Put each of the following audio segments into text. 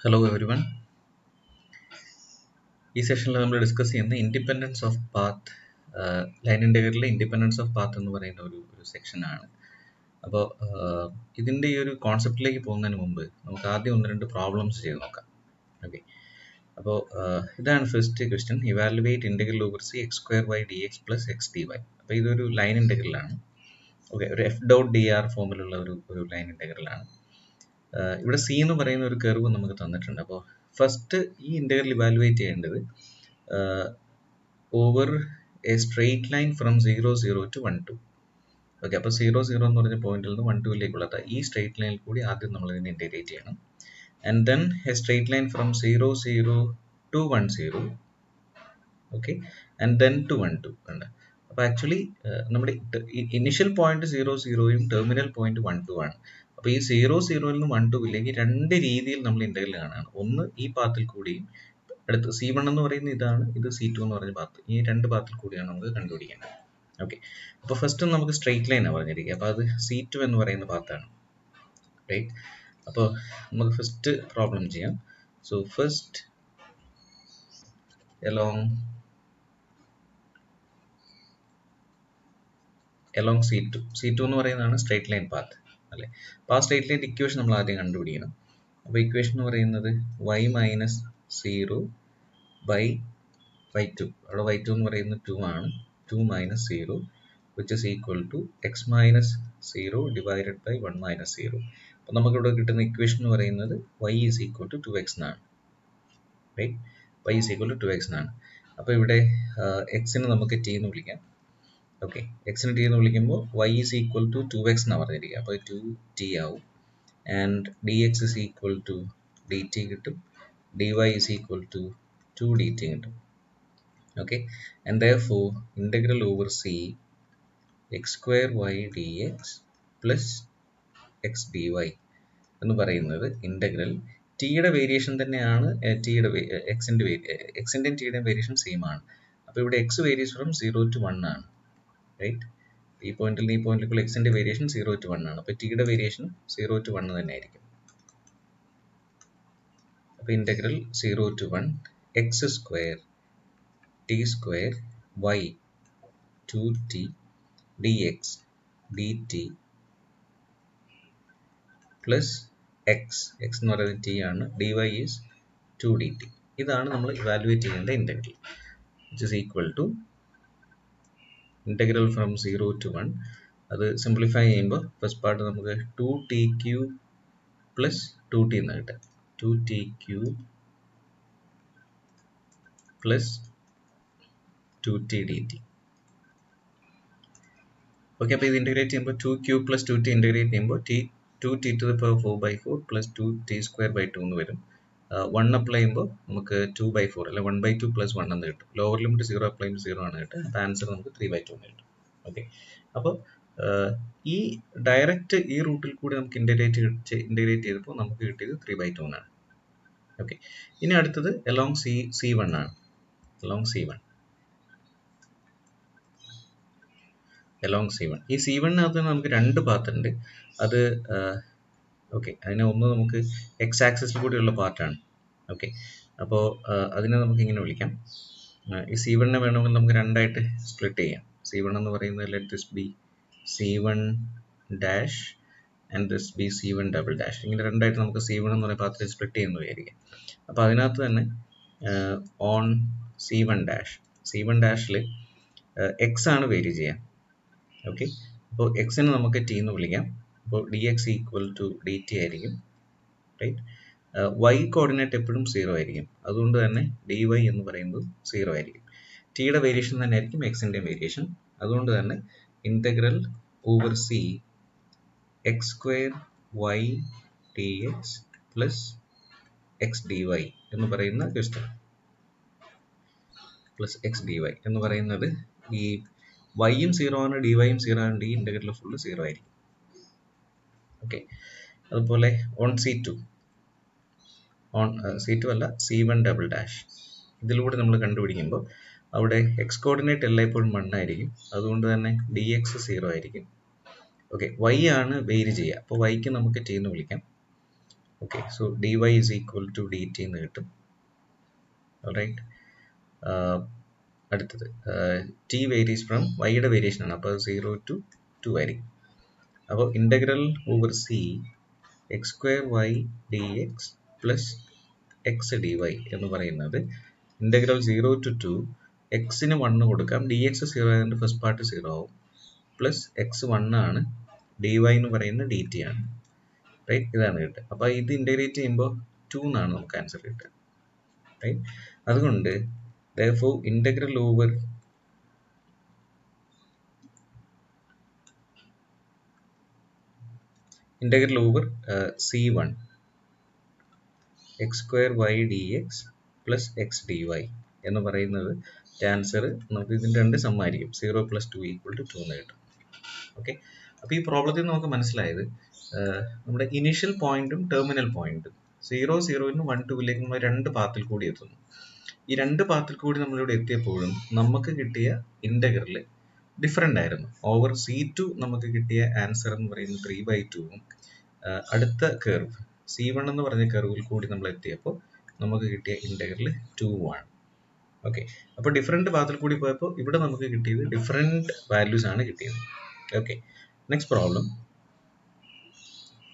Hello everyone. ഈ സെഷനിൽ നമ്മൾ ഡിസ്കസ് ചെയ്യുന്ന ഇൻഡിപെൻഡൻസ് ഓഫ് പാത്ത്, ലൈൻ ഇൻ്റഗ്രലിലെ ഇൻഡിപെൻഡൻസ് ഓഫ് പാത്ത് എന്ന് പറയുന്ന ഒരു സെക്ഷനാണ്. അപ്പോൾ ഇതിൻ്റെ ഈ ഒരു കോൺസെപ്റ്റിലേക്ക് പോകുന്നതിന് മുമ്പ് നമുക്ക് ആദ്യം ഒന്ന് രണ്ട് പ്രോബ്ലംസ് ചെയ്ത് നോക്കാം. ഓക്കെ, അപ്പോൾ ഇതാണ് first question. Evaluate integral over C x square y d x plus x d y. അപ്പോൾ ഇതൊരു ലൈൻ ഇൻ്റഗ്രലാണ്. ഓക്കെ, ഒരു എഫ് ഡോട്ട് ഡി ആർ ഫോമിലുള്ള ഒരു ലൈൻ ഇൻ്റഗ്രലാണ്. ഇവിടെ സി എന്ന് പറയുന്ന ഒരു കർവ് നമുക്ക് തന്നിട്ടുണ്ട്. അപ്പോൾ ഫസ്റ്റ് ഈ ഇൻ്റഗ്രൽ ഇവാലുവേറ്റ് ചെയ്യേണ്ടത് over A straight line from 0, 0 to 1, 2. Okay, അപ്പോൾ 0, 0 എന്ന് പറഞ്ഞ പോയിന്റിൽ നിന്ന് 1, 2ലേക്കുള്ള ഈ സ്ട്രെയിറ്റ് ലൈനിൽ കൂടി ആദ്യം നമ്മൾ ഇതിനെ ഇൻ്റഗ്രേറ്റ് ചെയ്യണം. And then a straight line from 0, 0 to 1, 0. Okay, and then to 1, 2 ഉണ്ട്. അപ്പോൾ ആക്ച്വലി നമ്മുടെ ഇനിഷ്യൽ പോയിന്റ് 0, 0യും ടെർമിനൽ പോയിന്റ് 1, 2 ആണ്. അപ്പോൾ ഈ 0, 0ൽ നിന്ന് 1, 2ലേക്ക് രണ്ട് രീതിയിൽ നമ്മൾ ഇൻ്റഗ്രൽ കാണാണ്. ഒന്ന് ഈ പാത്തിൽ കൂടിയും, അടുത്ത് C1 എന്ന് പറയുന്ന ഇതാണ്, ഇത് C2 എന്ന് പറഞ്ഞ പാത്ത്. ഈ രണ്ട് പാത്തിൽ കൂടിയാണ് നമുക്ക് കണ്ടുപിടിക്കേണ്ടത്. ഓക്കെ, അപ്പോൾ ഫസ്റ്റ് നമുക്ക് സ്ട്രെയിറ്റ് ലൈനാണ് പറഞ്ഞിരിക്കുക. അപ്പോൾ അത് C2 എന്ന് പറയുന്ന പാത്താണ്, റൈറ്റ്? അപ്പോൾ നമുക്ക് ഫസ്റ്റ് പ്രോബ്ലം ചെയ്യാം. സോ ഫസ്റ്റ് along C2 എന്ന് പറയുന്നതാണ് സ്ട്രെയിറ്റ് ലൈൻ പാത്ത്, അല്ലേ? അപ്പോൾ ആ സ്ട്രെയിറ്റ് ലൈൻ ഇക്വേഷൻ നമ്മൾ ആദ്യം കണ്ടുപിടിക്കണം. അപ്പോൾ ഇക്വേഷൻ എന്ന് പറയുന്നത് y മൈനസ് 0 ബൈ y2. അവിടെ y2 എന്ന് പറയുന്നത് 2 ആണ്. 2 minus 0 which is equal to x minus 0 divided by 1 minus 0. അപ്പോൾ നമുക്കിവിടെ കിട്ടുന്ന ഇക്വേഷൻ എന്ന് പറയുന്നത് y is equal to 2x എന്നാണ്, right? y is equal to 2x എന്നാണ്. അപ്പോൾ ഇവിടെ എക്സിന് നമുക്ക് t എന്ന് വിളിക്കാം. ഓക്കെ, എക്സിന് t എന്ന് വിളിക്കുമ്പോൾ y is equal to 2x എന്നാണ് പറഞ്ഞിരിക്കുക. അപ്പോൾ 2t ആവും. And dx is equal to dt കിട്ടും. dy is equal to 2dt കിട്ടും. Okay, and therefore integral over c x square y dx plus x dy എന്ന് പറയുന്നത് ഇന്റഗ്രൽ ടിയുടെ variation തന്നെയാണ്. ടിയുടെ എക്സിൻ്റെയും ടിയുടെയും വേരിയേഷൻ സെയിം ആണ്. അപ്പോൾ ഇവിടെ എക്സ് വേരീസ് ഫ്രം 0 to 1 ആണ്, റൈറ്റ്? ഈ പോയിന്റിൽ ഈ പോയിന്റിലേക്കുള്ള എക്സിൻ്റെ വേരിയേഷൻ 0 to 1 ആണ്. അപ്പോൾ ടിയുടെ വേരിയേഷൻ 0 to 1 തന്നെ ആയിരിക്കും. അപ്പോൾ integral 0 to 1 X square t square y 2t dx dt plus x എന്ന് പറയുന്നത് t ആണ്, dy is 2dt. ഇതാണ് നമ്മൾ ഇവാലുവേറ്റ് ചെയ്യേണ്ട integral, which is equal to integral from 0 to 1. അത് സിംപ്ലിഫൈ ചെയ്യുമ്പോൾ ഫസ്റ്റ് പാർട്ട് നമുക്ക് 2t³ plus 2t എന്ന് കിട്ടും. 2t³ plus 2t dt. Okay, അപ്പോൾ ഇത് ഇൻ്റഗ്രേറ്റ് ചെയ്യുമ്പോൾ 2³ plus 2t ഇൻ്റഗ്രേറ്റ് ചെയ്യുമ്പോൾ 2t to the power 4/4 plus 2t²/2 എന്ന് വരും. 1 അപ്ലൈ ചെയ്യുമ്പോൾ നമുക്ക് 2/4 അല്ല 1/2 plus 1 എന്ന് കിട്ടും. ലോവർ ലിമിറ്റ് 0 അപ്ലൈ ചെയ്യുമ്പോൾ 0 ആണ് കിട്ടുക. അപ്പോൾ ആൻസർ നമുക്ക് 3/2 എന്ന് കിട്ടും. ഓക്കെ, അപ്പോൾ ഈ ഡയറക്റ്റ് ഈ റൂട്ടിൽ കൂടി നമുക്ക് ഇൻ്റഗ്രേറ്റ് ചെയ്തപ്പോൾ നമുക്ക് കിട്ടിയത് 3/2 എന്നാണ്. ഓക്കെ, ഇനി അടുത്തത് along C1 ആണ്. along C1 ഈ C1-നകത്ത് നമുക്ക് രണ്ട് പാത്ത് ഉണ്ട്. അത് ഓക്കെ, അതിനെ ഒന്ന് നമുക്ക് എക്സ് ആക്സിസിൽ കൂടിയുള്ള പാർട്ടാണ്. ഓക്കെ, അപ്പോൾ അതിനെ നമുക്ക് ഇങ്ങനെ വിളിക്കാം. ഈ C1-നെ വേണമെങ്കിൽ നമുക്ക് രണ്ടായിട്ട് സ്പ്ലിറ്റ് ചെയ്യാം. C1 എന്ന് പറയുന്നത് let this B C1 dash and this B C1 double dash. ഇങ്ങനെ രണ്ടായിട്ട് നമുക്ക് C1 എന്ന് പറയുന്ന പാത്തിൽ സ്പ്ലിറ്റ് ചെയ്യുന്ന വിചാരിക്കാം. അപ്പോൾ അതിനകത്ത് തന്നെ ഓൺ C1 ഡാഷിൽ എക്സ് ആണ് വേരി ചെയ്യാം. ഓക്കെ, അപ്പോൾ എക്സിന് നമുക്ക് t എന്ന് വിളിക്കാം. അപ്പോൾ dx ഈക്വൽ ടു dt ആയിരിക്കും, റൈറ്റ്? y കോർഡിനേറ്റ് എപ്പോഴും 0 ആയിരിക്കും. അതുകൊണ്ട് തന്നെ dy എന്ന് പറയുന്നത് 0 ആയിരിക്കും. ടിയുടെ വേരിയേഷൻ തന്നെ ആയിരിക്കും എക്സിൻ്റെ വേരിയേഷൻ. അതുകൊണ്ട് തന്നെ integral over c X square y dx plus X dy എന്ന് പറയുന്ന ക്വസ്റ്റ്യൻ പ്ലസ് എക്സ് dy എന്ന് പറയുന്നത് ഈ y-യും 0 ആണ്, dy-യും 0 ആണ്, ഈ ഇൻ്റഗ്രൽ ഫുള്ള് 0 ആയിരിക്കും. ഓക്കെ, അതുപോലെ ഓൺ C2 അല്ല C1 ഡബിൾ ഡാഷ്, ഇതിലൂടെ നമ്മൾ കണ്ടുപിടിക്കുമ്പോൾ അവിടെ എക്സ് കോർഡിനേറ്റ് എല്ലായ്പ്പോഴും 1 ആയിരിക്കും. അതുകൊണ്ട് തന്നെ dx 0 ആയിരിക്കും. ഓക്കെ, y ആണ് വേരി ചെയ്യുക. അപ്പോൾ y-ക്ക് നമുക്ക് t എന്ന് വിളിക്കാം. Okay, so d y is equal to d t എന്ന് കിട്ടും. റൈറ്റ്, അടുത്തത് ടി വേരീസ് ഫ്രം വൈയുടെ വേരിയേഷൻ ആണ്, അപ്പോൾ 0 to 2 ആയിരിക്കും. അപ്പോൾ integral over C x square y d x plus x d y എന്ന് പറയുന്നത് ഇൻ്റഗ്രൽ 0 to 2 എക്സിന് 1 കൊടുക്കാം, ഡി എക്സ് 0 ആയതുകൊണ്ട് ഫസ്റ്റ് പാർട്ട് 0 ആവും, പ്ലസ് എക്സ് 1 ആണ്, ഡി വൈ എന്ന് പറയുന്നത് ഡി ടി ആണ്. റൈറ്റ്, ഇതാണ് കിട്ടുക. അപ്പോൾ ഇത് ഇൻ്റഗ്രേറ്റ് ചെയ്യുമ്പോൾ 2 എന്നാണ് നമുക്ക് ആൻസർ കിട്ടുക. റൈറ്റ്, അതുകൊണ്ട് therefore integral over c1 x square y dx plus x dy എന്ന് പറയുന്നത് ആൻസർ നമുക്ക് ഇതിൻ്റെ രണ്ട് സം ആയിരിക്കും, 0 + 2 = 2 എന്ന് കിട്ടും. ഓക്കെ, അപ്പോൾ ഈ പ്രോബ്ലത്തിൽ നമുക്ക് മനസ്സിലായത് നമ്മുടെ ഇനീഷ്യൽ പോയിന്റും ടെർമിനൽ പോയിന്റും 0 0 ന്ന് 1 2ലേക്ക് നമ്മൾ രണ്ട് പാത്തിൽ കൂടി എത്തുന്നു. ഈ രണ്ട് പാത്തിൽ കൂടി നമ്മളിവിടെ എത്തിയപ്പോഴും നമുക്ക് കിട്ടിയ ഇൻ്റഗ്രൽ ഡിഫറെൻ്റ് ആയിരുന്നു. ഓവർ C2 നമുക്ക് കിട്ടിയ ആൻസർ എന്ന് പറയുന്നത് 3/2ഉം അടുത്ത കർവ് C1 എന്ന് പറഞ്ഞ കർവിൽ കൂടി നമ്മൾ എത്തിയപ്പോൾ നമുക്ക് കിട്ടിയ ഇൻ്റഗ്രൽ 2 ആണ്. ഓക്കെ, അപ്പോൾ ഡിഫറെൻറ്റ് പാത്തിൽ കൂടി പോയപ്പോൾ ഇവിടെ നമുക്ക് കിട്ടിയത് ഡിഫറെൻറ്റ് വാല്യൂസ് ആണ് കിട്ടിയത്. ഓക്കെ, നെക്സ്റ്റ് പ്രോബ്ലം,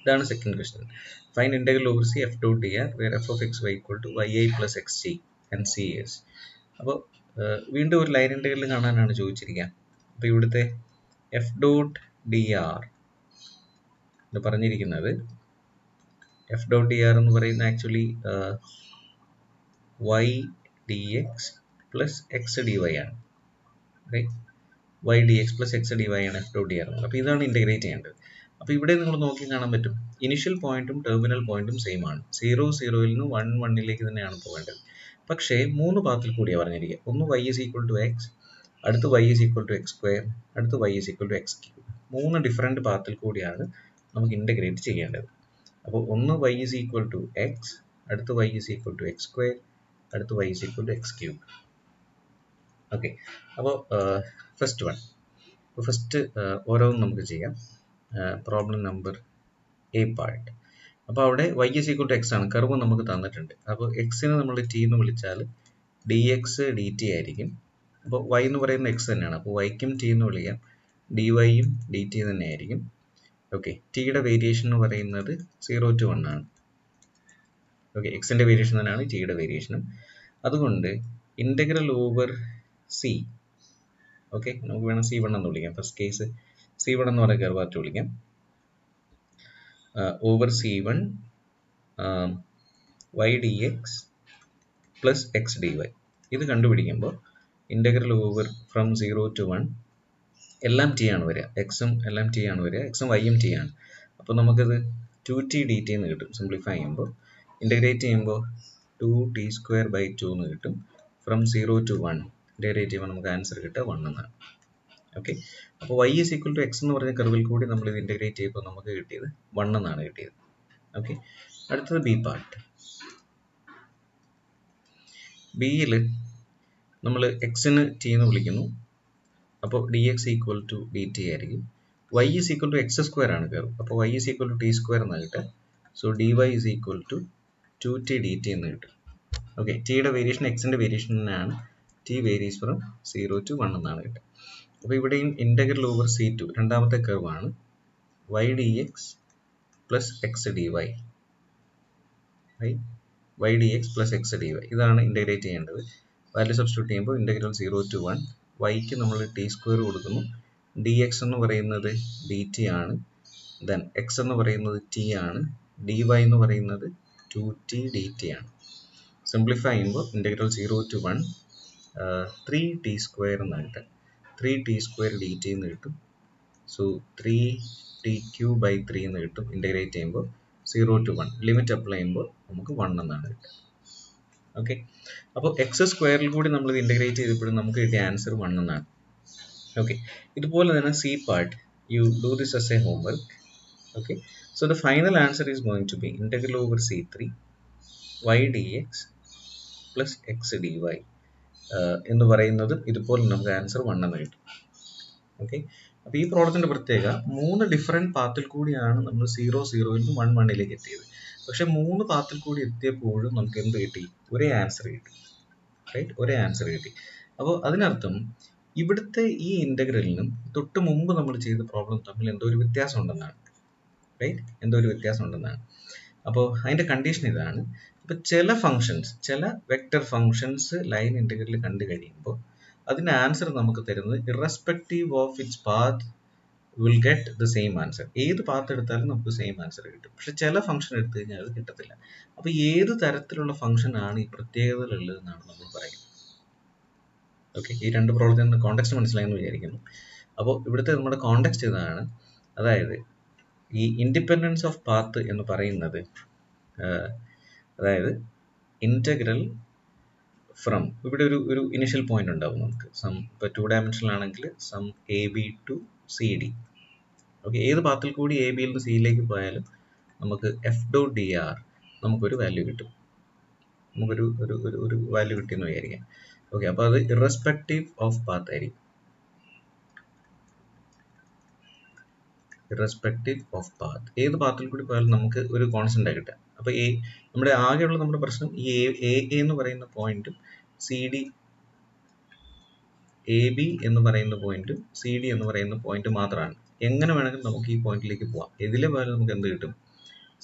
ഇതാണ് second question. Find integral over C F dot D r where F of x y equal to YI + XT and CS. അപ്പോൾ വീണ്ടും ഒരു ലൈൻ ഇൻ്റഗ്രൽ കാണാനാണ് ചോദിച്ചിരിക്കുക. അപ്പോൾ ഇവിടുത്തെ എഫ് ഡോട്ട് ഡി ആർ എന്ന് പറഞ്ഞിരിക്കുന്നത്, എഫ് ഡോട്ട് ഡി ആർ എന്ന് പറയുന്നത് actually y dx plus x dy ആണ്. Right, y dx plus x dy ആണ് എഫ് ഡോട്ട് ഡി ആർ. അപ്പോൾ ഇതാണ് ഇൻ്റഗ്രേറ്റ് ചെയ്യേണ്ടത്. അപ്പോൾ ഇവിടെ നിങ്ങൾ നോക്കി കാണാൻ പറ്റും, ഇനിഷ്യൽ പോയിന്റും ടെർമിനൽ പോയിന്റും സെയിം ആണ്, 0 0ൽ നിന്ന് 1 1ലേക്ക് തന്നെയാണ് പോകേണ്ടത്. പക്ഷേ 3 പാത്തിൽ കൂടിയാണ് പറഞ്ഞിരിക്കുക. ഒന്ന് y is equal to x, അടുത്ത് y is equal to x square, അടുത്ത് y is equal to x cube. 3 different പാത്തിൽ കൂടിയാണ് നമുക്ക് ഇൻ്റഗ്രേറ്റ് ചെയ്യേണ്ടത്. അപ്പോൾ ഒന്ന് y is equal to x, അടുത്ത് y is equal to x square, അടുത്ത് y is equal to x cube. Okay, അപ്പോൾ first one, first ഓരോന്നും നമുക്ക് ചെയ്യാം. Problem number A part. അപ്പോൾ അവിടെ y is equal to x ആണ്, കർവ് നമുക്ക് തന്നിട്ടുണ്ട്. അപ്പോൾ എക്സിന് നമ്മൾ ടി എന്ന് വിളിച്ചാൽ ഡി എക്സ് ഡി ടി ആയിരിക്കും. അപ്പോൾ y എന്ന് പറയുന്നത് x തന്നെയാണ്, അപ്പോൾ വൈക്കും ടി എന്ന് വിളിക്കാം, ഡി വൈയും ഡി ടി തന്നെ ആയിരിക്കും. ഓക്കെ, ടിയുടെ വേരിയേഷൻ എന്ന് പറയുന്നത് 0 to 1 ആണ്. ഓക്കെ, എക്സിൻ്റെ വേരിയേഷൻ തന്നെയാണ് ടിയുടെ വേരിയേഷനും. അതുകൊണ്ട് ഇൻ്റഗ്രൽ ഓവർ സി, ഓക്കെ, നമുക്ക് വേണം C1 എന്ന് വിളിക്കാം. ഫസ്റ്റ് കേസ് C1 എന്ന് പറയുന്ന കർവാറ്റ് വിളിക്കാം. Over C1 y dx plus x d y. ഇത് കണ്ടുപിടിക്കുമ്പോൾ ഇൻ്റഗ്രൽ ഓവർ ഫ്രം 0 to 1 എല്ലാം ടി ആണ് വരിക, എക്സും എല്ലാം ടി ആണ് വരിക, എക്സും വൈയും ടി ആണ്. അപ്പോൾ നമുക്കത് 2t dt എന്ന് കിട്ടും. സിംപ്ലിഫൈ ചെയ്യുമ്പോൾ ഇൻ്റഗ്രേറ്റ് ചെയ്യുമ്പോൾ 2t²/2 എന്ന് കിട്ടും. ഫ്രം 0 to 1 ഇൻ്റഗ്രേറ്റ് ചെയ്യുമ്പോൾ നമുക്ക് ആൻസർ കിട്ടുക 1 എന്നാണ്. ഓക്കെ, അപ്പോൾ y is equal to x എന്ന് പറഞ്ഞ കർവിൽ കൂടി നമ്മൾ ഇത് ഇൻ്റഗ്രേറ്റ് ചെയ്യുമ്പോൾ നമുക്ക് കിട്ടിയത് 1 എന്നാണ് കിട്ടിയത്. ഓക്കെ, അടുത്തത് ബി പാർട്ട്. ബിയിൽ നമ്മൾ എക്സിന് ടി എന്ന് വിളിക്കുന്നു, അപ്പോൾ d x equal to d t ആയിരിക്കും. y is equal to x square ആണ് കർവ്, അപ്പോൾ y is equal to t² എന്നാണ് കിട്ടുക. So d y is equal to 2t dt എന്ന് കിട്ടും. ഓക്കെ, ടിയുടെ വേരിയേഷൻ എക്സിൻ്റെ വേരിയേഷൻ തന്നെയാണ്, ടി വേരീസ് ഫ്രം 0 to 1 എന്നാണ് കിട്ടുക. അപ്പോൾ ഇവിടെയും ഇൻ്റഗ്രൽ ഓവർ C2 രണ്ടാമത്തെ കർവാണ്, y dx plus x d y, y dx plus x d y, ഇതാണ് ഇൻ്റഗ്രേറ്റ് ചെയ്യേണ്ടത്. വാല്യൂ സബ്സ്റ്റിറ്റ്യൂട്ട് ചെയ്യുമ്പോൾ ഇൻ്റഗ്രൽ 0 to 1, വൈക്ക് നമ്മൾ t² കൊടുക്കുന്നു, dx എന്ന് പറയുന്നത് dt ആണ്, ദെൻ x എന്ന് പറയുന്നത് t ആണ്, dy എന്ന് പറയുന്നത് 2t dt ആണ്. സിംപ്ലിഫൈ ചെയ്യുമ്പോൾ ഇൻ്റഗ്രൽ 0 to 1 3t² എന്നാണ് കിട്ടുക, 3t² dt എന്ന് കിട്ടും. സോ 3t³/3 എന്ന് കിട്ടും. ഇൻ്റഗ്രേറ്റ് ചെയ്യുമ്പോൾ 0 to 1 ലിമിറ്റ് അപ്ലൈ ചെയ്യുമ്പോൾ നമുക്ക് 1 എന്നാണ് കിട്ടുക. ഓക്കെ, അപ്പോൾ എക്സ് സ്ക്വയറിൽ കൂടി നമ്മൾ ഇത് ഇൻ്റഗ്രേറ്റ് ചെയ്തപ്പോഴും നമുക്ക് കിട്ടിയ ആൻസർ 1 എന്നാണ്. ഓക്കെ, ഇതുപോലെ തന്നെ C part, you do this as a homework. Okay, so the final answer is going to be integral over C3 y dx plus x d y എന്ന് പറയുന്നത് ഇതുപോലെ നമുക്ക് ആൻസർ 1 എന്ന് കിട്ടും. ഓക്കെ, അപ്പോൾ ഈ പ്രോബ്ലത്തിൻ്റെ പ്രത്യേകത 3 ഡിഫറെൻറ്റ് പാത്തിൽ കൂടിയാണ് നമ്മൾ 0 0ൽ നിന്ന് 1 1ലേക്ക് എത്തിയത്. പക്ഷെ 3 പാത്തിൽ കൂടി എത്തിയപ്പോഴും നമുക്ക് എന്ത് കിട്ടി? ഒരേ ആൻസർ കിട്ടി, റൈറ്റ്? ഒരേ ആൻസർ കിട്ടി. അപ്പോൾ അതിനർത്ഥം ഇവിടുത്തെ ഈ ഇന്റഗ്രലിനും തൊട്ട് മുമ്പ് നമ്മൾ ചെയ്ത പ്രോബ്ലം തമ്മിൽ എന്തോ ഒരു വ്യത്യാസം ഉണ്ടെന്നാണ്, റൈറ്റ്? എന്തോ ഒരു വ്യത്യാസം ഉണ്ടെന്നാണ്. അപ്പോൾ അതിന്റെ കണ്ടീഷൻ ഇതാണ്. ഇപ്പൊ ചില ഫങ്ഷൻസ്, ചില വെക്റ്റർ ഫങ്ഷൻസ് ലൈൻ ഇന്റഗ്രൽ കണ്ടു കഴിയുമ്പോൾ അതിന്റെ ആൻസർ നമുക്ക് തരുന്നത് irrespective of its path will get the same answer. ഏത് പാത്ത് എടുത്താലും നമുക്ക് സെയിം ആൻസർ കിട്ടും. പക്ഷെ ചില ഫംഗ്ഷൻ എടുത്തു കഴിഞ്ഞാൽ അത് കിട്ടത്തില്ല. അപ്പൊ ഏത് തരത്തിലുള്ള ഫംഗ്ഷൻ ആണ് ഈ പ്രത്യേകതകളുള്ളതെന്നാണ് നമ്മൾ പറയുന്നത്. ഓക്കെ, ഈ രണ്ട് പ്രോബ്ലത്തിന്റെ കോണ്ടെക്സ്റ്റ് മനസ്സിലായെന്ന് വിചാരിക്കുന്നു. അപ്പോൾ ഇവിടുത്തെ നമ്മുടെ കോണ്ടെക്സ്റ്റ് ഇതാണ്. അതായത് ഈ ഇൻഡിപെൻഡൻസ് ഓഫ് പാത്ത് എന്ന് പറയുന്നത് അതായത് ഇന്റഗ്രൽ ഫ്രം, ഇവിടെ ഒരു ഇനിഷ്യൽ പോയിന്റ് ഉണ്ടാവും നമുക്ക്. സം, ഇപ്പോൾ 2 ഡയമെൻഷനിൽ ആണെങ്കിൽ some A B to C D. Okay, ഏത് പാത്തിൽ കൂടി എ ബിയിൽ നിന്ന് സിയിലേക്ക് പോയാലും നമുക്ക് എഫ് ഡോട്ട് ഡി ആർ നമുക്കൊരു വാല്യൂ കിട്ടും. നമുക്കൊരു ഒരു ഒരു ഒരു വാല്യൂ കിട്ടിയെന്ന് വിചാരിക്കാം. ഓക്കെ, അപ്പോൾ അത് ഇറസ്പെക്റ്റീവ് ഓഫ് പാത്ത് ആയിരിക്കും. ഇറസ്പെക്റ്റീവ് ഓഫ് പാത്ത്, ഏത് പാത്തിൽ കൂടി പോയാലും നമുക്ക് ഒരു കോൺസ്റ്റന്റ് ആയി കിട്ടുക. അപ്പോൾ നമ്മുടെ ആകെയുള്ള നമ്മുടെ പ്രശ്നം ഈ എ എന്ന് പറയുന്ന പോയിന്റും സി ഡി, എ ബി എന്ന് പറയുന്ന പോയിന്റും സി ഡി എന്ന് പറയുന്ന പോയിന്റ് മാത്രമാണ്. എങ്ങനെ വേണമെങ്കിലും നമുക്ക് ഈ പോയിന്റിലേക്ക് പോവാം. ഇതിലെ പോയാലും നമുക്ക് എന്ത് കിട്ടും?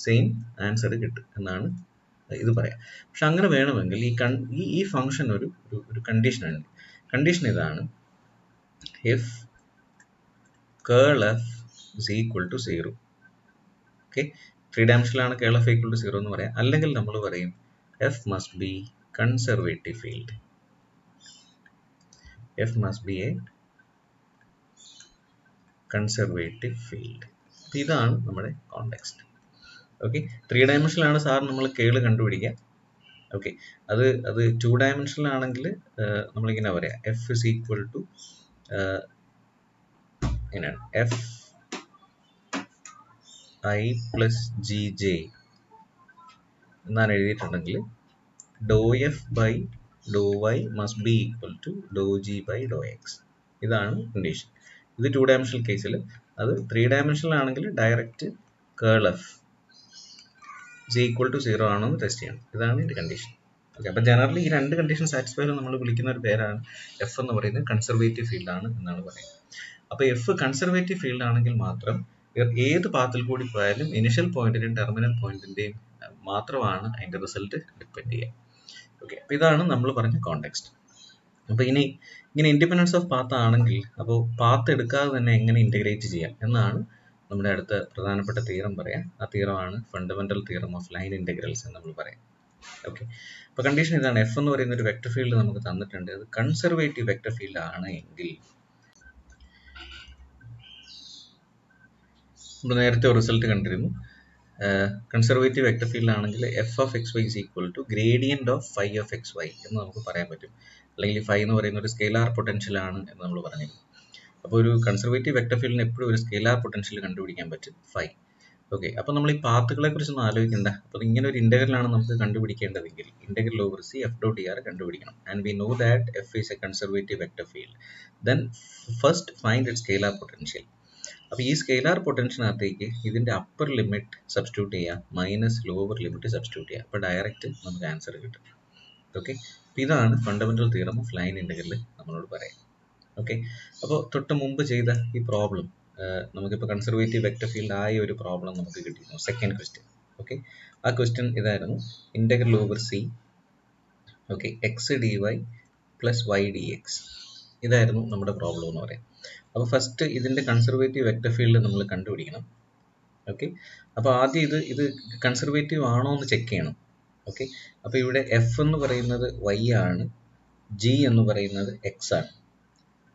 സെയിം ആൻസർ കിട്ടും എന്നാണ് ഇത് പറയാം. പക്ഷെ അങ്ങനെ വേണമെങ്കിൽ ഈ ഫംഗ്ഷൻ ഒരു കണ്ടീഷനുണ്ട്. കണ്ടീഷൻ ഇതാണ്: if curl F is equal to 0. Okay, 3 ഡയമെൻഷനിലാണ് കേൾ എഫ് ഈക്വൽ ടു 0 എന്ന് പറയാം. അല്ലെങ്കിൽ നമ്മൾ പറയും F must be conservative field. F must be a conservative field. ഇതാണ് നമ്മുടെ കോണ്ടെക്സ്റ്റ്. ഓക്കെ, 3 ഡയമെൻഷനിലാണ് സാർ നമ്മൾ കേള് കണ്ടുപിടിക്കുക. ഓക്കെ, അത് 2 ഡയമെൻഷനിലാണെങ്കിൽ നമ്മളിങ്ങനെ പറയാം, എഫ് ഇസ് ഈക്വൽ ടു എങ്ങനെയാണ്, F I plus G J എന്നാണ് എഴുതിയിട്ടുണ്ടെങ്കിൽ do F by do Y must be equal to do G by do X. ഇതാണ് കണ്ടീഷൻ. ഇത് 2 ഡയമെൻഷണൽ കേസിൽ. അത് 3 ഡയമെൻഷനിലാണെങ്കിൽ direct curl F is equal to 0 ആണോ എന്ന് ടെസ്റ്റ് ചെയ്യണം. ഇതാണ് ഇതിന്റെ കണ്ടീഷൻ. ഓക്കെ, അപ്പോൾ ജനറലി ഈ രണ്ട് കണ്ടീഷൻ സാറ്റിസ്ഫൈ നമ്മൾ വിളിക്കുന്ന ഒരു പേരാണ് എഫ് എന്ന് പറയുന്നത് കൺസർവേറ്റീവ് ഫീൽഡ് ആണ് എന്നാണ് പറയുന്നത്. അപ്പോൾ എഫ് കൺസർവേറ്റീവ് ഫീൽഡ് ആണെങ്കിൽ മാത്രം ഏത് പാത്തിൽ കൂടി പോയാലും ഇനിഷ്യൽ പോയിന്റിന്റെയും ടെർമിനൽ പോയിന്റിന്റെയും മാത്രമാണ് അതിന്റെ റിസൾട്ട് ഡിപ്പെൻഡ് ചെയ്യുക. ഓക്കെ, അപ്പോൾ ഇതാണ് നമ്മൾ പറഞ്ഞ കോണ്ടെക്സ്റ്റ്. അപ്പോൾ ഇങ്ങനെ ഇൻഡിപെൻഡൻസ് ഓഫ് പാത്ത് ആണെങ്കിൽ അപ്പോൾ പാത്ത് എടുക്കാതെ തന്നെ എങ്ങനെ ഇന്റഗ്രേറ്റ് ചെയ്യാം എന്നാണ് നമ്മുടെ അടുത്ത പ്രധാനപ്പെട്ട തിയറം പറയാം. ആ തിയറമാണ് fundamental theorem of line integrals എന്ന് നമ്മൾ പറയാം. ഓക്കെ, അപ്പോൾ കണ്ടീഷൻ ഇതാണ്: എഫ് എന്ന് പറയുന്ന ഒരു വെക്ടർ ഫീൽഡ് നമുക്ക് തന്നിട്ടുണ്ട്. അത് കൺസർവേറ്റീവ് വെക്ടർ ഫീൽഡ് ആണ് എങ്കിൽ നമ്മൾ നേരത്തെ റിസൾട്ട് കണ്ടിരുന്നു. കൺസർവേറ്റീവ് വെക്ടർ ഫീൽഡ് ആണെങ്കിൽ F of x y is equal to gradient of phi of x Y എന്ന് നമുക്ക് പറയാൻ പറ്റും. അല്ലെങ്കിൽ ഫൈ എന്ന് പറയുന്ന ഒരു സ്കെയിലാർ പൊട്ടൻഷ്യൽ ആണ് എന്ന് നമ്മൾ പറഞ്ഞിരുന്നു. അപ്പോൾ ഒരു കൺസർവേറ്റീവ് വെക്ടർ ഫീൽഡിന് എപ്പോഴും ഒരു സ്കെയിലാർ പൊട്ടൻഷ്യൽ കണ്ടുപിടിക്കാൻ പറ്റും, ഫൈ. ഓക്കെ, അപ്പോൾ നമ്മൾ ഈ പാത്തുകളെ കുറിച്ചൊന്നും ആലോചിക്കേണ്ട. അപ്പോൾ ഇങ്ങനെ ഒരു ഇന്റഗ്രലാണ് നമുക്ക് കണ്ടുപിടിക്കേണ്ടതെങ്കിൽ integral over C F dot D R കണ്ടുപിടിക്കണം. And we know that F is a conservative vector field. Then first find it scalar potential. അപ്പോൾ ഈ സ്കെയിലാർ പൊട്ടൻഷ്യലിനകത്തേക്ക് ഇതിന്റെ അപ്പർ ലിമിറ്റ് സബ്സ്റ്റിറ്റ്യൂട്ട് ചെയ്യാം, മൈനസ് ലോവർ ലിമിറ്റ് സബ്സ്റ്റിറ്റ്യൂട്ട് ചെയ്യാം. അപ്പോൾ direct നമുക്ക് answer കിട്ടും. ഓക്കെ, അപ്പോൾ ഇതാണ് fundamental theorem of line integral നമ്മളോട് പറയാം. ഓക്കെ, അപ്പോൾ തൊട്ട് മുമ്പ് ചെയ്ത ഈ പ്രോബ്ലം നമുക്കിപ്പോൾ കൺസർവേറ്റീവ് വെക്ടർ ഫീൽഡ് ആയ ഒരു പ്രോബ്ലം നമുക്ക് കിട്ടിയിരുന്നു, സെക്കൻഡ് ക്വസ്റ്റ്യൻ. ഓക്കെ, ആ ക്വസ്റ്റ്യൻ ഇതായിരുന്നു: integral over C, okay, x d y plus y d x. ഇതായിരുന്നു നമ്മുടെ പ്രോബ്ലം എന്ന് പറയാം. അപ്പോൾ ഫസ്റ്റ് ഇതിന്റെ കൺസർവേറ്റീവ് വെക്ടർ ഫീൽഡ് നമ്മൾ കണ്ടുപിടിക്കണം. ഓക്കെ, അപ്പോൾ ആദ്യം ഇത് കൺസർവേറ്റീവ് ആണോ എന്ന് ചെക്ക് ചെയ്യണം. ഓക്കെ, അപ്പോൾ ഇവിടെ എഫ് എന്ന് പറയുന്നത് y ആണ്, ജി എന്ന് പറയുന്നത് എക്സ് ആണ്.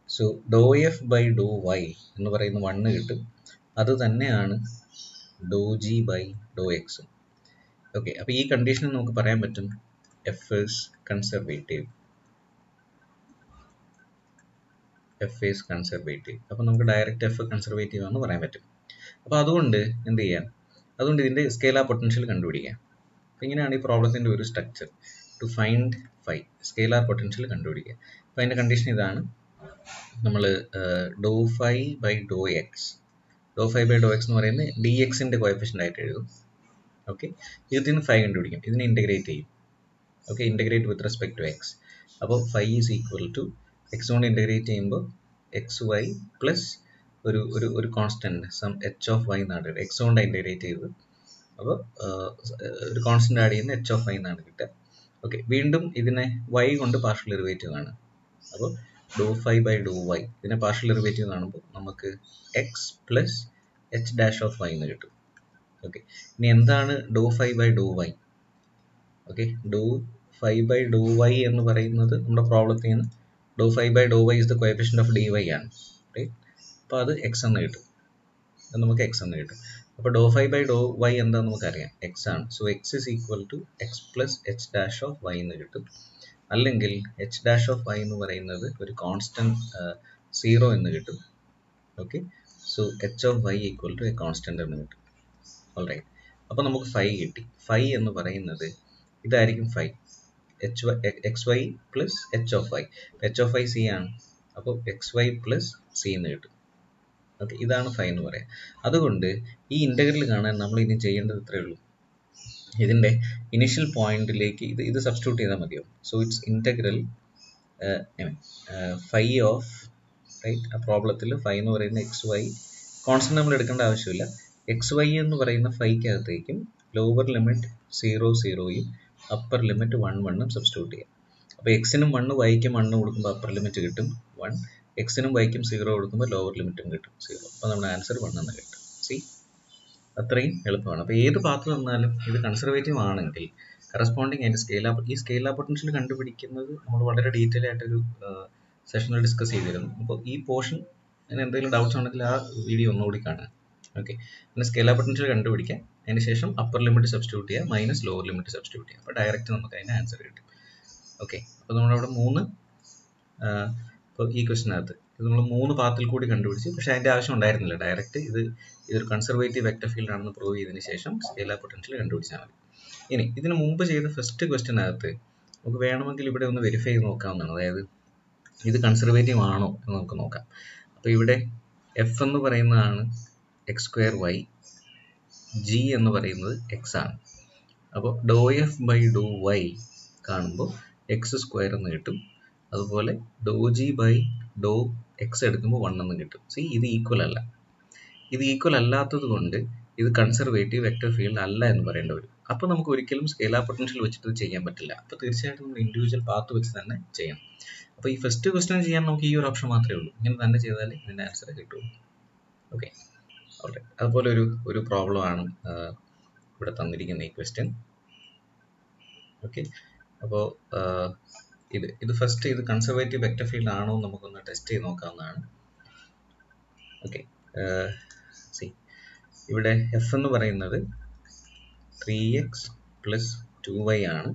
So do F by do Y എന്ന് പറയുന്ന 1 കിട്ടും. അത് തന്നെയാണ് ഡോ ജി ബൈ ഡോ എക്സും. ഓക്കെ, അപ്പോൾ ഈ കണ്ടീഷനിൽ നമുക്ക് പറയാൻ പറ്റും F is conservative. F is conservative. അപ്പോൾ നമുക്ക് ഡയറക്റ്റ് എഫ് കൺസർവേറ്റീവ് ആണെന്ന് പറയാൻ പറ്റും. അപ്പോൾ അതുകൊണ്ട് എന്ത് ചെയ്യാം? അതുകൊണ്ട് ഇതിന്റെ സ്കെയിലാർ പൊട്ടൻഷ്യൽ കണ്ടുപിടിക്കാം. അപ്പോൾ ഇങ്ങനെയാണ് ഈ പ്രോബ്ലത്തിന്റെ ഒരു structure. To find phi, scalar potential കണ്ടുപിടിക്കുക. അപ്പോൾ അതിന്റെ കണ്ടീഷൻ ഇതാണ്: നമ്മൾ do phi by do X, do phi by do X എന്ന് പറയുന്നത് ഡി എക്സിന്റെ കോഎഫിഷ്യന്റ് ആയിട്ട് എഴുതും. ഓക്കെ, ഇതിന് ഫൈ കണ്ടുപിടിക്കും, ഇതിനെ ഇൻ്റഗ്രേറ്റ് ചെയ്യും. Okay, integrate with respect to X. അപ്പോൾ phi is equal to X കൊണ്ട് ഇൻ്റഗ്രേറ്റ് ചെയ്യുമ്പോൾ എക്സ് വൈ പ്ലസ് ഒരു ഒരു ഒരു constant some H of Y എന്നാണ് കിട്ടുക. എക്സ് കൊണ്ട് ഇൻ്റഗ്രേറ്റ് ചെയ്തത്, അപ്പോൾ ഒരു കോൺസ്റ്റൻറ്റ് ആഡ് ചെയ്യുന്ന എച്ച് ഓഫ് വൈ എന്നാണ് കിട്ടുക. ഓക്കെ, വീണ്ടും ഇതിനെ വൈ കൊണ്ട് പാർഷ്യൽ ഡെറിവേറ്റീവ് ആണ്. അപ്പോൾ do phi by do Y, ഇതിനെ പാർഷ്യൽ ഡെറിവേറ്റീവ് കാണുമ്പോൾ നമുക്ക് X plus H dash of Y എന്ന് കിട്ടും. ഓക്കെ, ഇനി എന്താണ് do phi by do Y? Okay, do phi by do Y എന്ന് പറയുന്നത് നമ്മുടെ പ്രോബ്ലത്തിൽ നിന്ന് do phi by do Y is the coefficient of D Y ആണ്, റൈറ്റ്? അപ്പോൾ അത് എക്സ് എന്ന് കിട്ടും, അത് നമുക്ക് എക്സ് എന്ന് കിട്ടും. അപ്പോൾ do phi by do y എന്താണെന്ന് നമുക്കറിയാം, എക്സ് ആണ്. So x is equal to x plus H dash of Y എന്ന് കിട്ടും. അല്ലെങ്കിൽ എച്ച് ഡാഷ് ഓഫ് വൈ എന്ന് പറയുന്നത് ഒരു കോൺസ്റ്റൻറ്റ് 0 എന്ന് കിട്ടും. Okay, so h of y equal to a constant എന്ന് കിട്ടും. ഓൾറൈറ്റ്, അപ്പോൾ നമുക്ക് ഫൈ കിട്ടി. ഫൈ എന്ന് പറയുന്നത് ഇതായിരിക്കും phi, x Y plus h of y. H of y C ആണ്, അപ്പോൾ എക്സ് വൈ പ്ലസ് സി എന്ന് കിട്ടും. ഓക്കെ, ഇതാണ് ഫൈ എന്ന് പറയാം. അതുകൊണ്ട് ഈ ഇൻ്റഗ്രൽ കാണാൻ നമ്മൾ ഇനി ചെയ്യേണ്ടത് ഇത്രയേ ഉള്ളൂ, ഇതിൻ്റെ ഇനിഷ്യൽ പോയിന്റിലേക്ക് ഇത് സബ്സ്റ്റിറ്റ്യൂട്ട് ചെയ്താൽ മതിയാവും. So it's integral phi of, right? ആ പ്രോബ്ലത്തിൽ ഫൈ എന്ന് പറയുന്ന എക്സ് വൈ കോൺസ്റ്റന്റ് നമ്മൾ എടുക്കേണ്ട ആവശ്യമില്ല. എക്സ് വൈ എന്ന് പറയുന്ന ഫൈക്കകത്തേക്കും ലോവർ ലിമിറ്റ് 0 0യും അപ്പർ ലിമിറ്റ് 1 1ഉം സബ്സ്റ്റിറ്റ്യൂട്ട് ചെയ്യാം. അപ്പോൾ എക്സിനും 1 വൈക്കും 1 കൊടുക്കുമ്പോൾ അപ്പർ ലിമിറ്റ് കിട്ടും 1, എക്സിനും വൈക്കും 0 കൊടുക്കുമ്പോൾ ലോവർ ലിമിറ്റും കിട്ടും 0. അപ്പോൾ നമ്മുടെ ആൻസർ 1 എന്ന് കിട്ടും. സി, അത്രയും എളുപ്പമാണ്. അപ്പോൾ ഏത് പാത്ത് തന്നാലും ഇത് കൺസർവേറ്റീവ് ആണെങ്കിൽ കറസ്പോണ്ടിങ് അതിൻ്റെ ഈ സ്കെയിലാർ പൊട്ടൻഷ്യൽ കണ്ടുപിടിക്കുന്നത് നമ്മൾ വളരെ ഡീറ്റെയിൽ ആയിട്ടൊരു സെഷനിൽ ഡിസ്കസ് ചെയ്തിരുന്നു. അപ്പോൾ ഈ പോർഷൻ എന്തെങ്കിലും ഡൗട്ട്സ് ഉണ്ടെങ്കിൽ ആ വീഡിയോ ഒന്നുകൂടി കാണുക. ഓക്കെ, പിന്നെ സ്കെയിലാർ പൊട്ടൻഷ്യൽ കണ്ടുപിടിക്കാം, അതിന് ശേഷം അപ്പർ ലിമിറ്റ് സബ്സ്റ്റിറ്റ്യൂട്ട് ചെയ്യുക, മൈനസ് ലോവർ ലിമിറ്റ് സബ്സ്റ്റിറ്റ്യൂട്ട് ചെയ്യുക. അപ്പോൾ ഡയറക്റ്റ് നമുക്ക് അതിൻ്റെ ആൻസർ കിട്ടും. ഓക്കെ, അപ്പോൾ നമ്മളവിടെ 3 ഇപ്പോൾ ഈ ക്വസ്റ്റിനകത്ത് ഇത് നമ്മൾ 3 പാത്തിൽ കൂടി കണ്ടുപിടിച്ച്, പക്ഷേ അതിൻ്റെ ആവശ്യം ഉണ്ടായിരുന്നില്ല. ഡയറക്റ്റ് ഇതൊരു കൺസർവേറ്റീവ് വെക്റ്റർ ഫീൽഡ് ആണെന്ന് പ്രൂവ് ചെയ്തതിന് ശേഷം സ്കെയിലാർ പൊട്ടൻഷ്യൽ കണ്ടുപിടിച്ചാൽ മതി. ഇനി ഇതിന് മുമ്പ് ചെയ്ത ഫസ്റ്റ് ക്വസ്റ്റിനകത്ത് നമുക്ക് വേണമെങ്കിൽ ഇവിടെ ഒന്ന് വെരിഫൈ ചെയ്ത് നോക്കാവുന്നതാണ്. അതായത് ഇത് കൺസർവേറ്റീവ് ആണോ എന്ന് നമുക്ക് നോക്കാം. അപ്പോൾ ഇവിടെ എഫ് എന്ന് പറയുന്നതാണ് എക്സ് സ്ക്വയർ വൈ, ജി എന്ന് പറയുന്നത് എക്സ് ആണ്. അപ്പോൾ ഡോ എഫ് ബൈ ഡോ വൈ കാണുമ്പോൾ എക്സ് സ്ക്വയർ എന്ന് കിട്ടും. അതുപോലെ ഡോ ജി ബൈ ഡോ എക്സ് എടുക്കുമ്പോൾ 1 എന്ന് കിട്ടും. സി, ഇത് ഈക്വൽ അല്ല. ഇത് ഈക്വൽ അല്ലാത്തത് കൊണ്ട് ഇത് കൺസർവേറ്റീവ് വെക്റ്റർ ഫീൽഡ് അല്ല എന്ന് പറയേണ്ടി വരും. അപ്പോൾ നമുക്ക് ഒരിക്കലും സ്കെയിലാർ പൊട്ടൻഷ്യൽ വെച്ചിട്ട് ഇത് ചെയ്യാൻ പറ്റില്ല. അപ്പോൾ തീർച്ചയായിട്ടും നമ്മൾ ഇൻഡിവിജ്വൽ പാത്ത് വെച്ച് തന്നെ ചെയ്യണം. അപ്പോൾ ഈ ഫസ്റ്റ് ക്വസ്റ്റ്യൻ ചെയ്യാൻ നമുക്ക് ഈ ഒരു ഓപ്ഷൻ മാത്രമേ ഉള്ളൂ. ഇങ്ങനെ തന്നെ ചെയ്താൽ ഇതിൻ്റെ ആൻസർ കിട്ടുള്ളൂ. Okay, okay. അതുപോലെ ഒരു പ്രോബ്ലം ആണ് ഇവിടെ തന്നിരിക്കുന്ന ഈ ക്വസ്റ്റ്യൻ. ഓക്കെ, അപ്പോൾ ഇത് ഫസ്റ്റ് ഇത് കൺസർവേറ്റീവ് വെക്റ്റർ ഫീൽഡ് ആണോ എന്ന് നമുക്കൊന്ന് ടെസ്റ്റ് ചെയ്ത് നോക്കാവുന്നതാണ്. ഓക്കെ, സി, ഇവിടെ എഫ് എന്ന് പറയുന്നത് 3x പ്ലസ് 2y ആണ്.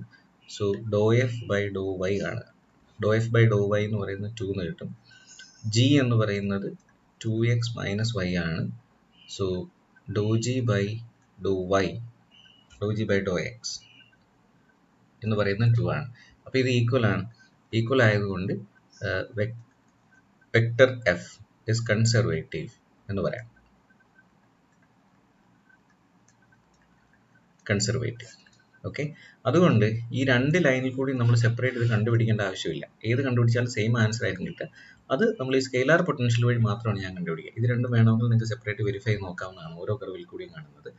So do F by do y ആണ്. Do F by do Y എന്ന് പറയുന്നത് 2 എന്ന് കിട്ടും. ജി എന്ന് പറയുന്നത് 2x മൈനസ് വൈ ആണ്. So do G by do y, do G by do X എന്ന് പറയുന്നത് 2 ആണ്. അപ്പോൾ ഇത് ഈക്വൽ ആണ്. ഈക്വൽ ആയതുകൊണ്ട് വെക്റ്റർ എഫ് ഇസ് കൺസർവേറ്റീവ് എന്ന് പറയാം. കൺസർവേറ്റീവ്. ഓക്കെ, അതുകൊണ്ട് ഈ 2 ലൈനിൽ കൂടി നമ്മൾ സെപ്പറേറ്റ് ഇത് കണ്ടുപിടിക്കേണ്ട ആവശ്യമില്ല. ഏത് കണ്ടുപിടിച്ചാലും സെയിം ആൻസർ ആയിരിക്കും കിട്ടുക. അത് നമ്മൾ ഈ സ്കെയിലാർ പൊട്ടൻഷ്യൽ വഴി മാത്രമാണ് ഞാൻ കണ്ടുപിടിക്കുക. ഇത് രണ്ടും വേണമെങ്കിൽ നിങ്ങൾക്ക് സെപ്പറേറ്റ് വെരിഫൈ നോക്കാവുന്നതാണ്, ഓരോ കർവിൽ കൂടിയും കാണുന്നത്.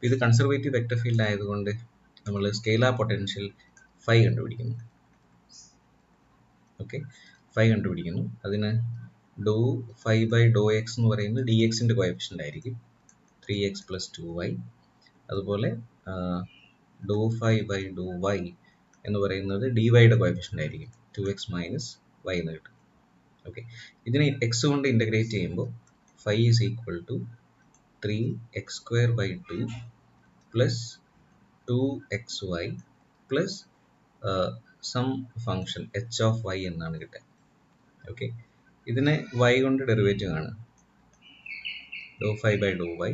ഇത് കൺസർവേറ്റീവ് വെക്റ്റർ ഫീൽഡ് ആയതുകൊണ്ട് നമ്മൾ സ്കെയിലാർ പൊട്ടൻഷ്യൽ ഫൈ കണ്ടുപിടിക്കുന്നു. ഓക്കെ, ഫൈ കണ്ടുപിടിക്കുന്നു. അതിന് ഡോ ഫൈ ബൈ ഡോ എക്സ് എന്ന് പറയുന്നത് ഡി എക്സിൻ്റെ കോഎഫിഷ്യൻ്റ് ആയിരിക്കും 3x പ്ലസ് 2y. അതുപോലെ ഡോ ഫൈ ബൈ ഡോ വൈ എന്ന് പറയുന്നത് ഡി വൈയുടെ കോഎഫിഷ്യൻ്റ് ആയിരിക്കും 2x മൈനസ് വൈ എന്ന് കിട്ടും. ഓക്കെ, ഇതിനെ എക്സ് കൊണ്ട് ഇൻ്റഗ്രേറ്റ് ചെയ്യുമ്പോൾ phi is equal to 3x square by 2 plus 2xy plus some function H of Y എന്നാണ് കിട്ടുക. ഓക്കെ, ഇതിനെ വൈ കൊണ്ട് ഡെറിവേറ്റീവ് ആണ്. Do phi by do Y,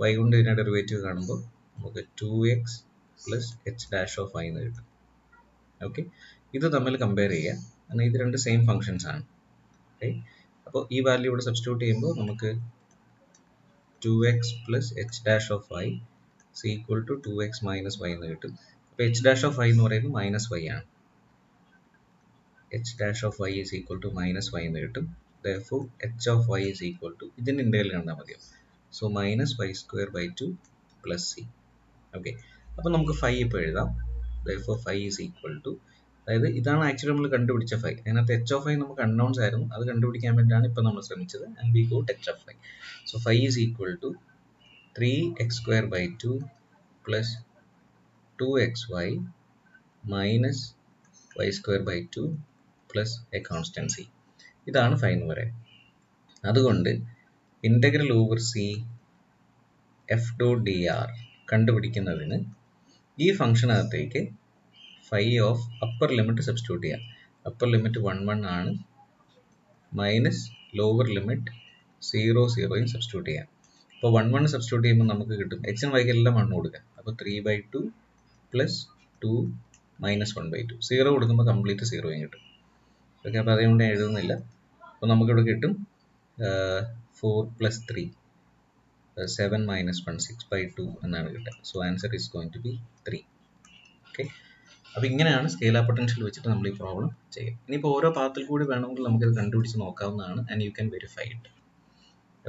Y കൊണ്ട് ഇതിനെ ഡെറിവേറ്റീവ് കാണുമ്പോൾ നമുക്ക് 2x plus H dash of Y എന്ന് കിട്ടും. ഓക്കെ, ഇത് തമ്മിൽ കമ്പയർ ചെയ്യുക, കാരണം ഇത് രണ്ട് സെയിം ഫങ്ഷൻസ് ആണ്. റൈറ്റ്? അപ്പോൾ ഈ വാല്യൂ ഇവിടെ സബ്സ്റ്റിറ്റ്യൂട്ട് ചെയ്യുമ്പോൾ നമുക്ക് 2x plus H dash of y is equal to 2x minus y എന്ന് കിട്ടും. അപ്പോൾ h dash of y എന്ന് പറയുന്നത് മൈനസ് y ആണ്. h dash of y is equal to minus y എന്ന് കിട്ടും. Therefore h of y is equal to ഇതിൻ്റെ integral കണ്ടാൽ മതിയോ. So minus y square by 2 plus C. Okay, അപ്പോൾ നമുക്ക് ഫൈ ഇപ്പോൾ എഴുതാം. Therefore phi is equal to, അതായത് ഇതാണ് ആക്ച്വലി നമ്മൾ കണ്ടുപിടിച്ച ഫൈ. അതിനകത്ത് എച്ച് ഓഫ് ഐ നമുക്ക് അൺനോൺസ് ആയിരുന്നു, അത് കണ്ടുപിടിക്കാൻ വേണ്ടിയാണ് ഇപ്പോൾ നമ്മൾ ശ്രമിച്ചത്. And we got H of I. So phi is equal to 3x square by 2 plus 2xy minus y square by 2 plus a constant C. ഇതാണ് ഫൈ എന്ന് പറയാം. അതുകൊണ്ട് integral over C F dot D R കണ്ടുപിടിക്കുന്നതിന് ഈ ഫംഗ്ഷനകത്തേക്ക് phi of upper limit substitute ചെയ്യാം. Upper limit 1 ആണ്, minus lower limit 0 substitute ചെയ്യാം. അപ്പോൾ 1 സബ്സ്റ്റിറ്റ്യൂട്ട് ചെയ്യുമ്പോൾ നമുക്ക് കിട്ടും എക്സും വൈക്ക് എല്ലാം 1 കൊടുക്കുക. അപ്പോൾ 3/2 പ്ലസ് 2 മൈനസ് 1/2. 0 കൊടുക്കുമ്പോൾ കംപ്ലീറ്റ് 0 കിട്ടും. ഓക്കെ, അപ്പോൾ അതുകൊണ്ട് എഴുതുന്നില്ല. അപ്പോൾ നമുക്കിവിടെ കിട്ടും 4 പ്ലസ് 3 7 മൈനസ് 1 6/2 എന്നാണ് കിട്ടുക. So answer is going to be 3. Okay, അപ്പോൾ ഇങ്ങനെയാണ് സ്കേലാർ പൊട്ടൻഷ്യൽ വെച്ചിട്ട് നമ്മൾ ഈ പ്രോബ്ലം ചെയ്യുക. ഇനിയിപ്പോൾ ഓരോ പാത്തിൽ കൂടി വേണമെങ്കിൽ നമുക്കിത് കണ്ടുപിടിച്ച് നോക്കാവുന്നതാണ്. And you can verify it.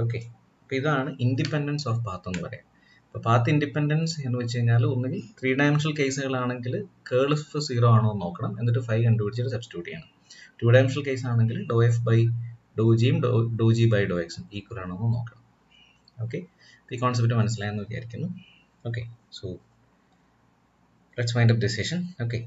Okay, അപ്പോൾ ഇതാണ് ഇൻഡിപെൻഡൻസ് ഓഫ് പാത്ത് എന്ന് പറയാം. അപ്പോൾ പാത്ത് ഇൻഡിപെൻഡൻസ് എന്ന് വെച്ച് കഴിഞ്ഞാൽ ഒന്നുകിൽ 3 ഡയമെൻഷണൽ കേസുകളാണെങ്കിൽ കേൾ ഓഫ് 0 ആണോ എന്ന് നോക്കണം, എന്നിട്ട് ഫൈ കണ്ടുപിടിച്ചിട്ട് സബ്സ്റ്റിറ്റ്യൂട്ട് ചെയ്യണം. 2 ഡയമെൻഷണൽ കേസ് ആണെങ്കിൽ ഡോ എഫ് ബൈ ഡോ ജിയും ഡോ ജി ബൈ ഡോ എക്സും ഈക്വൽ ആണോ എന്ന് നോക്കണം. ഓക്കെ, ഈ കോൺസെപ്റ്റ് മനസ്സിലായെന്ന് വിചാരിക്കുന്നു. Okay, so let's wind up this session. Okay.